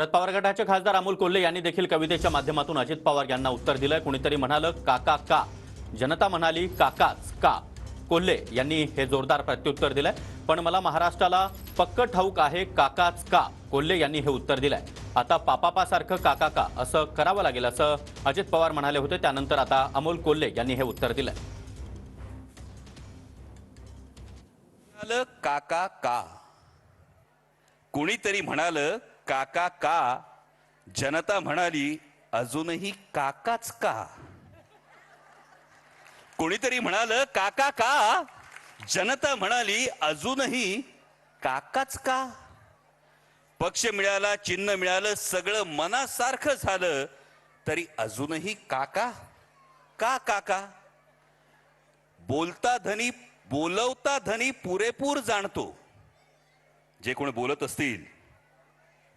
शरद पवार गटाचे खासदार अमोल कोल्हे यांनी देखील कवितेच्या माध्यमातून अजित पवार यांना उत्तर दिलंय। कुणीतरी म्हणालं काका का, जनता म्हणाली काकाच का। कोल्हे यांनी हे जोरदार प्रत्युत्तर दिलंय। पण मला महाराष्ट्राला पक्क ठाऊक आहे काकाच का, कोल्हे यांनी हे उत्तर दिलंय। आता पापापासारखं काका का असं करावं लागेल असं अजित पवार म्हणाले होते। त्यानंतर आता अमोल कोल्हे यांनी हे उत्तर दिलंय। काका का, कुणीतरी म्हणालं काका का, जनता म्हणाली अजूनही काकाच का। कुणीतरी म्हणालं काका का, जनता म्हणाली अजूनही काकाच का। पक्ष मिळाला, चिन्ह मिळालं, सगळं मनासारखं झालं, तरी अजूनही काका का काका। बोलता धनी बोलवता धनी पुरेपूर जाणतो। जे कोण बोलत असतील,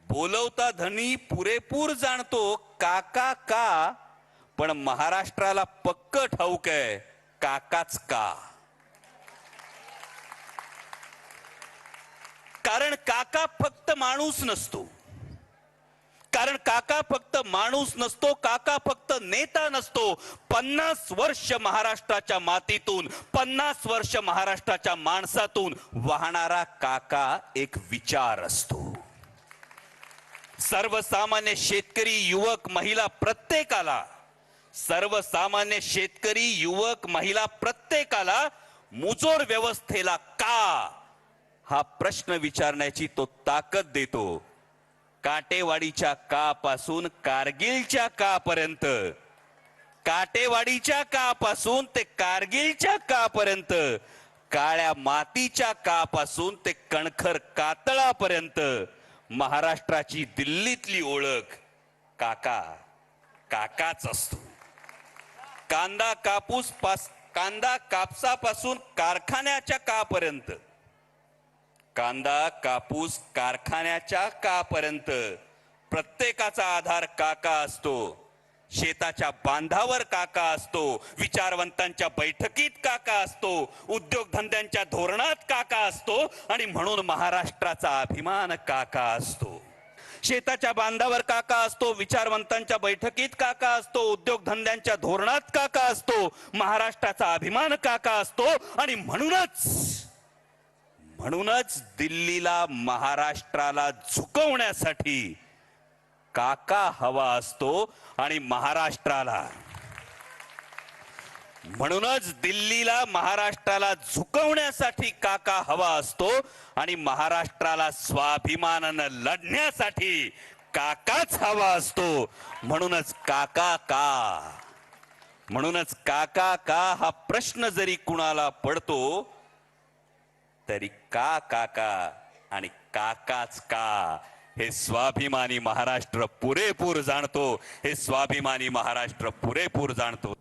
बोलवता धनी पुरेपूर जाणतो काका का, पण महाराष्ट्राला पक्क ठाऊक आहे काकाच का। कारण काका फक्त माणूस नसतो, कारण काका फक्त माणूस नसतो, काका फक्त नेता नसतो। 50 वर्ष महाराष्ट्राच्या मातीतून, 50 वर्ष महाराष्ट्राच्या माणसातून वाहणारा काका एक विचार असतो। सर्वसामान्य शेतकरी, युवक, महिला प्रत्येकाला, सर्वसामान्य शेतकरी, युवक, महिला प्रत्येकाला मुजोर व्यवस्थेला का हा प्रश्न विचारण्याची तो ताकद देतो। काटेवाडीच्या का पासून कारगिलच्या का पर्यंत, काटेवाडीच्या का पासून ते कारगिलच्या का पर्यंत, काळ्या मातीच्या का पासून ते कणखर कातळापर्यंत महाराष्ट्राची दिल्लीतली ओळख काका काकाच असतो। कांदा कापसापासून कारखान्याच्या कापर्यंत, कांदा कापूस कारखान्याच्या कापर्यंत प्रत्येकाचा आधार काका असतो। शेताच्या बांधावर काका असतो, विचारवंतांच्या बैठकीत काका असतो, उद्योगधंद्यांच्या धोरणात काका असतो, आणि म्हणून महाराष्ट्राचा अभिमान काका असतो। शेताच्या बांधावर काका असतो, विचारवंतांच्या बैठकीत काका असतो, उद्योगधंद्यांच्या धोरणात काका असतो, महाराष्ट्राचा अभिमान काका असतो। आणि म्हणूनच दिल्लीला महाराष्ट्राला झुकवण्यासाठी काका हवा असतो, आणि महाराष्ट्राला, म्हणूनच दिल्लीला महाराष्ट्राला झुकवण्यासाठी काका हवा असतो, आणि महाराष्ट्राला स्वाभिमानानं लढण्यासाठी काकाच हवा असतो। म्हणूनच काका का, म्हणूनच काका का हा प्रश्न जरी कुणाला पडतो, तरी का काका आणि काकाच का हे स्वाभिमानी महाराष्ट्र पुरेपूर जाणतो, हे स्वाभिमानी महाराष्ट्र पुरेपूर जाणतो।